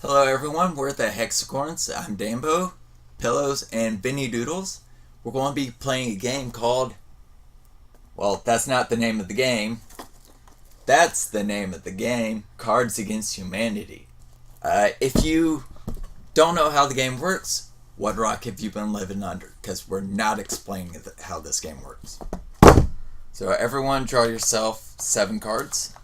Hello everyone, we're the Hexacorns. I'm Dambo, Pillows, and Benny Doodles. We're going to be playing a game called... Well, that's not the name of the game. That's the name of the game, Cards Against Humanity. If you don't know how the game works, what rock have you been living under? Because we're not explaining how this game works. So everyone draw yourself 7 cards.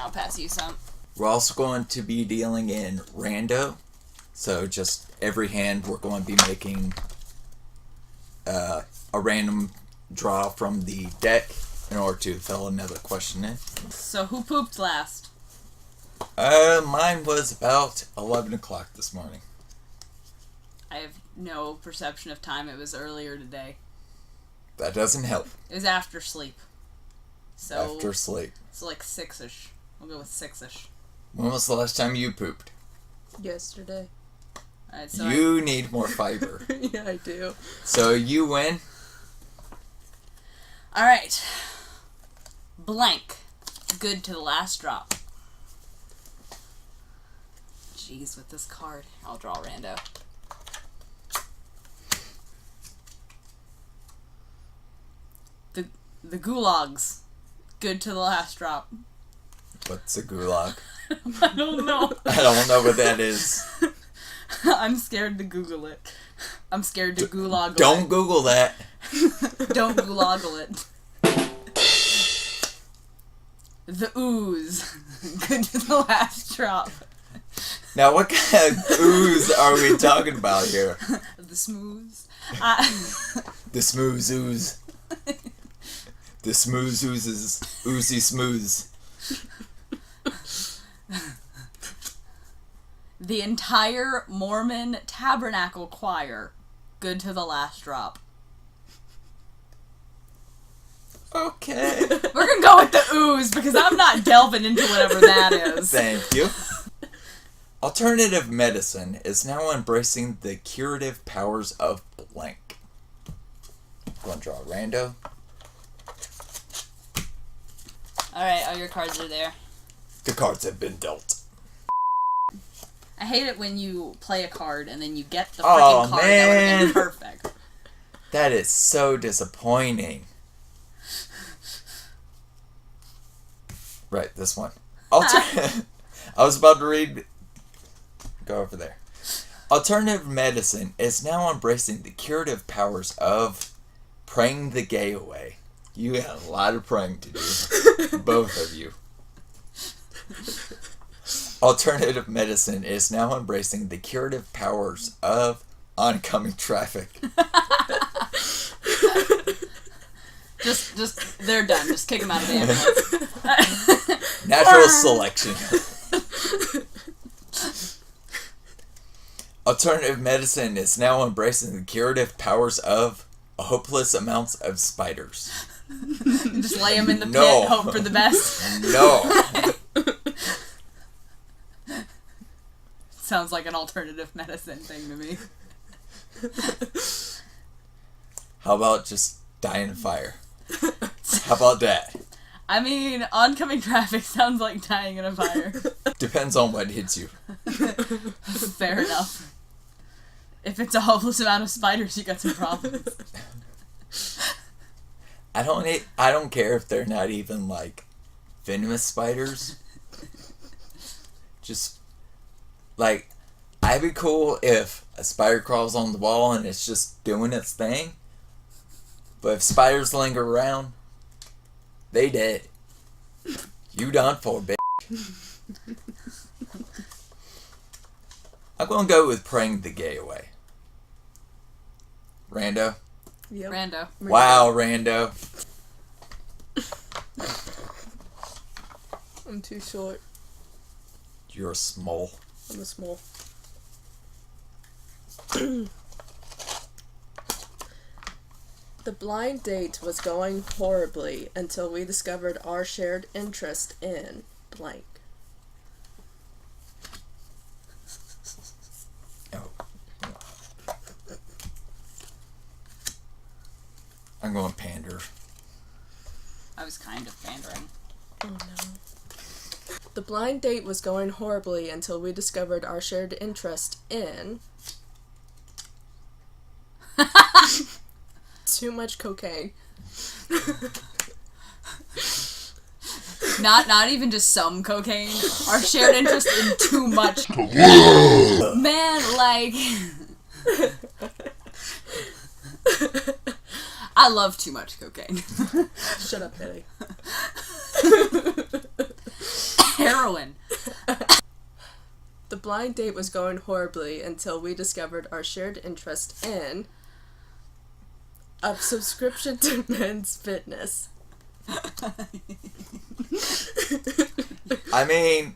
I'll pass you some. We're also going to be dealing in rando. So just every hand we're going to be making a random draw from the deck in order to fill another question in. So who pooped last? Mine was about 11 o'clock this morning. I have no perception of time. It was earlier today. That doesn't help. It was after sleep. So After sleep. So like 6-ish. We'll go with 6-ish. When was the last time you pooped? Yesterday. Alright, so You need more fiber. Yeah, I do. So you win. Alright. Blank. Good to the last drop. Jeez, with this card. I'll draw rando. The gulags. Good to the last drop. What's a gulag? I don't know. I don't know what that is. I'm scared to Google it. I'm scared to gulag Don't Google that. Don't gulagle it. The ooze. Good to the last drop. Now, what kind of ooze are we talking about here? The smooths. The smooth ooze. The smooth oozes. Oozy smooths. The entire Mormon Tabernacle Choir. Good to the last drop. Okay. We're gonna go with the ooze because I'm not delving into whatever that is. Thank you. Alternative medicine is now embracing the curative powers of blank. I'm going to draw a rando. Alright, all your cards are there. The cards have been dealt. I hate it when you play a card and then you get the freaking Oh, card man. that would have been perfect. That is so disappointing. Right, this one. I was about to read... Go over there. Alternative medicine is now embracing the curative powers of praying the gay away. You got a lot of praying to do. Both of you. Alternative medicine is now embracing the curative powers of oncoming traffic. Just, they're done. Just kick them out of the ambulance. Natural selection. Alternative medicine is now embracing the curative powers of hopeless amounts of spiders. Just lay them in the No. pit, hope for the best. No. Sounds like an alternative medicine thing to me. How about just die in a fire? How about that? I mean, oncoming traffic sounds like dying in a fire. Depends on what hits you. Fair enough. If it's a hopeless amount of spiders, you got some problems. I don't care if they're not even like venomous spiders. Just like, I'd be cool if a spider crawls on the wall and it's just doing its thing. But if spiders linger around, they dead. You done for, bitch. I'm gonna go with praying the gay away. Rando? Yep. Rando. Wow, Rando. I'm too short. You're small. I'm a small. The blind date was going horribly until we discovered our shared interest in blank. Oh. I'm going pander. I was kind of pandering. Oh no. The blind date was going horribly until we discovered our shared interest in too much cocaine. Not even just some cocaine. Our shared interest in too much. Man, like... I love too much cocaine. Shut up, Hetty. Heroin. The blind date was going horribly until we discovered our shared interest in a subscription to Men's Fitness. I mean,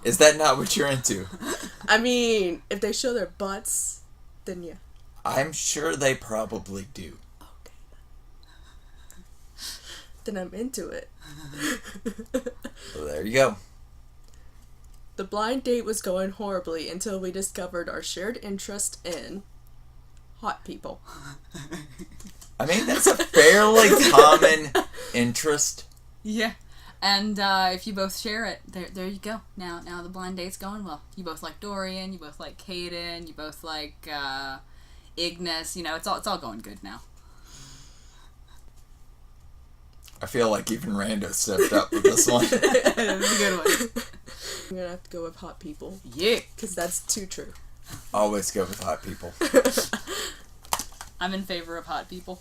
is that not what you're into? I mean, if they show their butts, then yeah. I'm sure they probably do. Okay. Then I'm into it. Well, there you go. The blind date was going horribly until we discovered our shared interest in hot people. I mean, that's a fairly common interest. Yeah. And if you both share it, there you go. Now the blind date's going well. You both like Dorian, you both like Caden, you both like Ignis, it's all going good now. I feel like even Rando stepped up with this one. That was a good one. I'm gonna have to go with hot people. Yeah. Because that's too true. Always go with hot people. I'm in favor of hot people.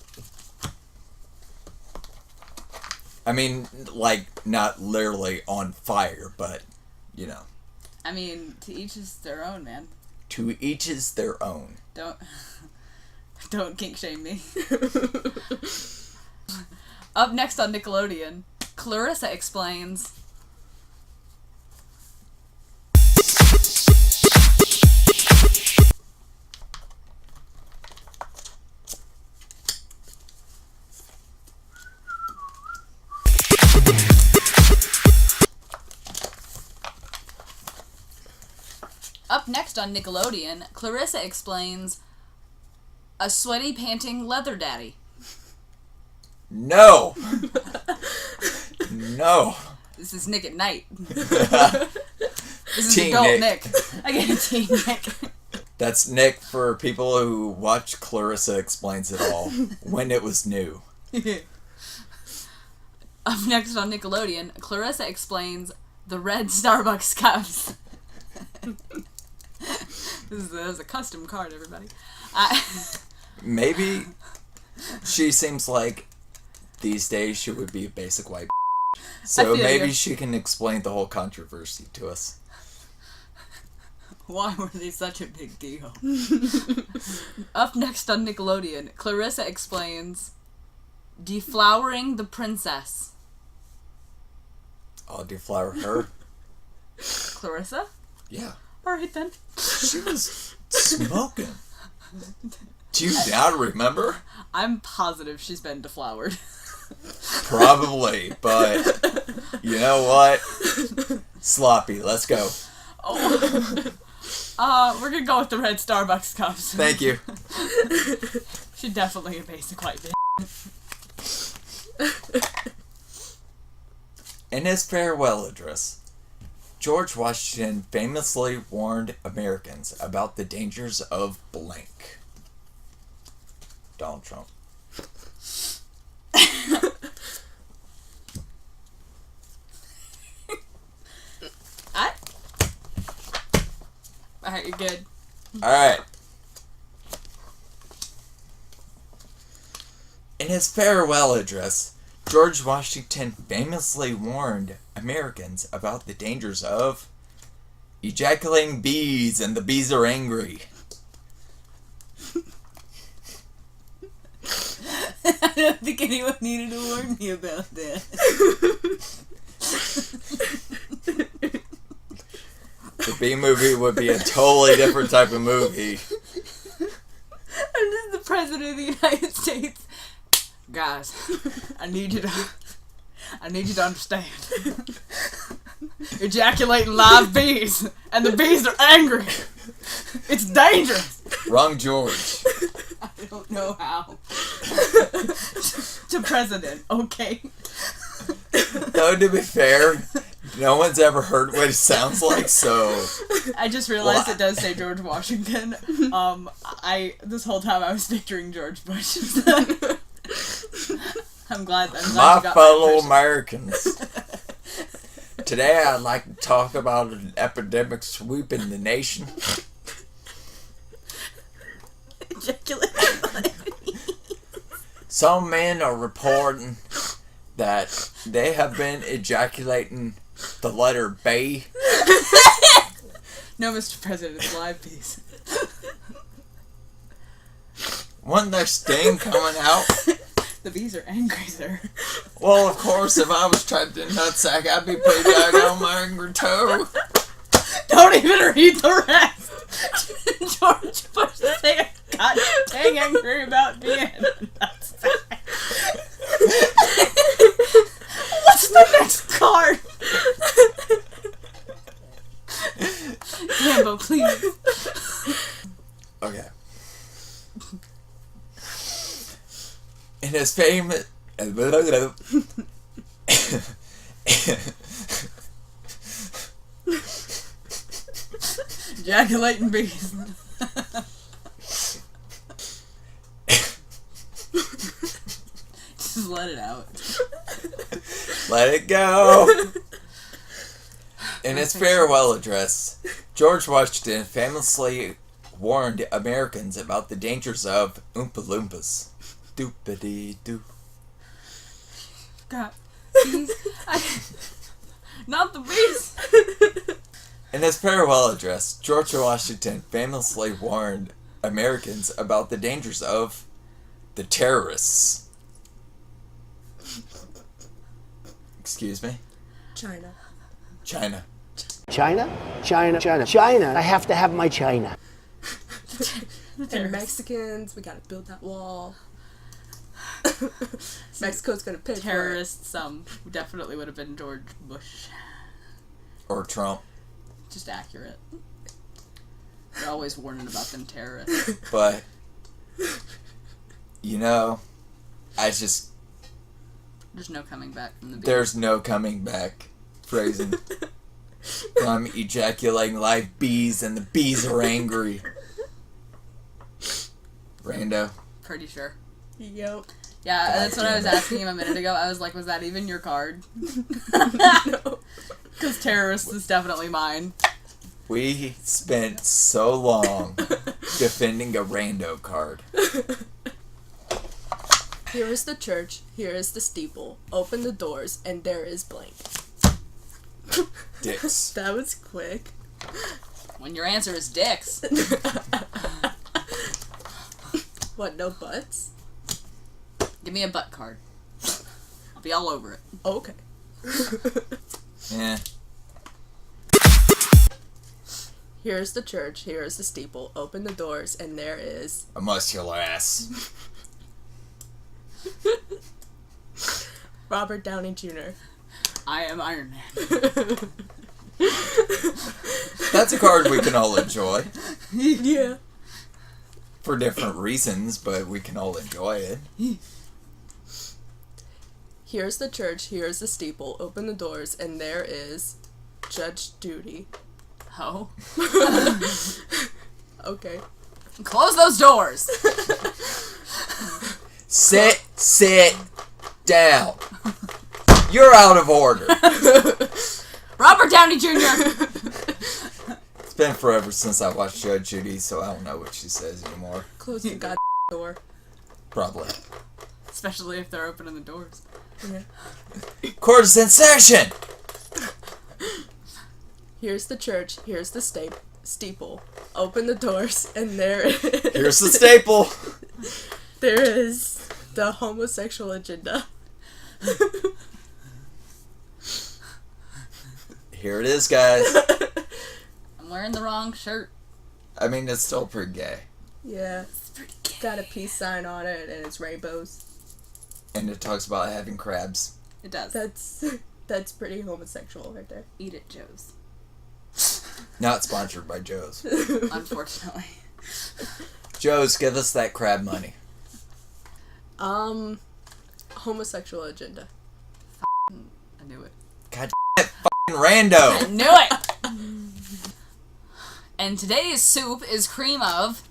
I mean, like, not literally on fire, but, I mean, to each is their own, man. To each is their own. Don't kink shame me. Up next on Nickelodeon, Clarissa explains... Up next on Nickelodeon, Clarissa explains a sweaty, panting leather daddy. No! No. This is Nick at night. This is Teen adult Nick. I get a teen Nick. That's Nick for people who watch Clarissa Explains It All when it was new. Up next on Nickelodeon, Clarissa explains the red Starbucks cups. This is a custom card, everybody. Maybe she seems like these days she would be a basic white. So maybe she can explain the whole controversy to us. Why were they such a big deal? Up next on Nickelodeon, Clarissa explains deflowering the princess. I'll deflower her. Clarissa? Yeah. Alright then. She was smoking. Do you now remember? I'm positive she's been deflowered. Probably, but you know what? Sloppy, let's go. We're gonna go with the red Starbucks cups. Thank you. She's definitely a basic white bitch. In his farewell address, George Washington famously warned Americans about the dangers of blank. Donald Trump. Alright, you're good. Alright. In his farewell address, George Washington famously warned Americans about the dangers of ejaculating bees, and the bees are angry. I don't think anyone needed to warn me about that. The bee movie would be a totally different type of movie. I'm just the president of the United States. Guys, I need you to understand. Ejaculating live bees, and the bees are angry. It's dangerous. Wrong George. I don't know how. To president, okay? Though, to be fair, No one's ever heard what it sounds like, so... I just realized it does say George Washington. This whole time I was picturing George Bush. I'm glad you My got fellow my Americans. Today I'd like to talk about an epidemic sweeping the nation. Some men are reporting that they have been ejaculating the letter B. No, Mr. President, it's live piece. Wasn't there sting coming out? The bees are angry, sir. Well, of course, if I was trapped in NUTSACK, I'd be pretty daggone angry too. Don't even read the rest. George Bush saying, God dang angry about being in NUTSACK. What's the next card? Rambo, please. Okay. In his famous... Ejaculating bees. Just let it out. Let it go. In his farewell address, George Washington famously warned Americans about the dangers of Oompa Loompas. Doopity-doo. God. Bees. Not the bees. In his farewell address, George Washington famously warned Americans about the dangers of the terrorists. Excuse me? China. China. China? China, China, China. I have to have my China. And Mexicans, we gotta build that wall. Mexico's gonna pay Terrorists, definitely would have been George Bush. Or Trump. Just accurate. They're always warning about them terrorists. But, you know, There's no coming back from the bees. there's no coming back. Phrasing. I'm ejaculating live bees and the bees are angry. Pretty Rando. sure. Yep. Yeah, God that's what I was damn it. asking him a minute ago. I was like, was that even your card? No. Because terrorist is definitely mine. We spent so long defending a rando card. Here is the church, here is the steeple. Open the doors, and there is blank. Dicks. That was quick. When your answer is dicks. What, no butts? Give me a butt card. I'll be all over it. Okay. Yeah. Here's the church, here is the steeple. Open the doors, and there is... A muscular ass. Robert Downey Jr. I am Iron Man. That's a card we can all enjoy. Yeah. For different reasons, but we can all enjoy it. Here's the church, here's the steeple. Open the doors, and there is Judge Judy. Oh. Okay. Close those doors! Sit down. You're out of order. Robert Downey Jr. It's been forever since I watched Judge Judy, so I don't know what she says anymore. Close the god door. Probably. Especially if they're opening the doors. Yeah. Court is in session! Here's the church, here's the steeple. Open the doors, and there Here's the staple. there is the homosexual agenda. Here it is, guys. I'm wearing the wrong shirt. I mean, it's still pretty gay. Yeah. It's pretty gay. Got a peace sign on it, and it's rainbows. And it talks about having crabs. It does. That's pretty homosexual right there. Eat it, Joe's. Not sponsored by Joe's. Unfortunately. Joe's, give us that crab money. Homosexual agenda. I knew it. God damn it, rando. Knew it! And today's soup is cream of...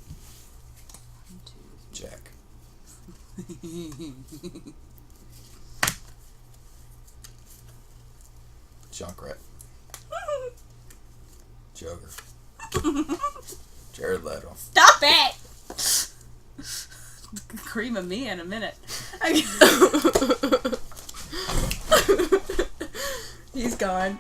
Check. Junkrat. Joker. Jared Leto. Stop it! Cream of me in a minute. He's gone.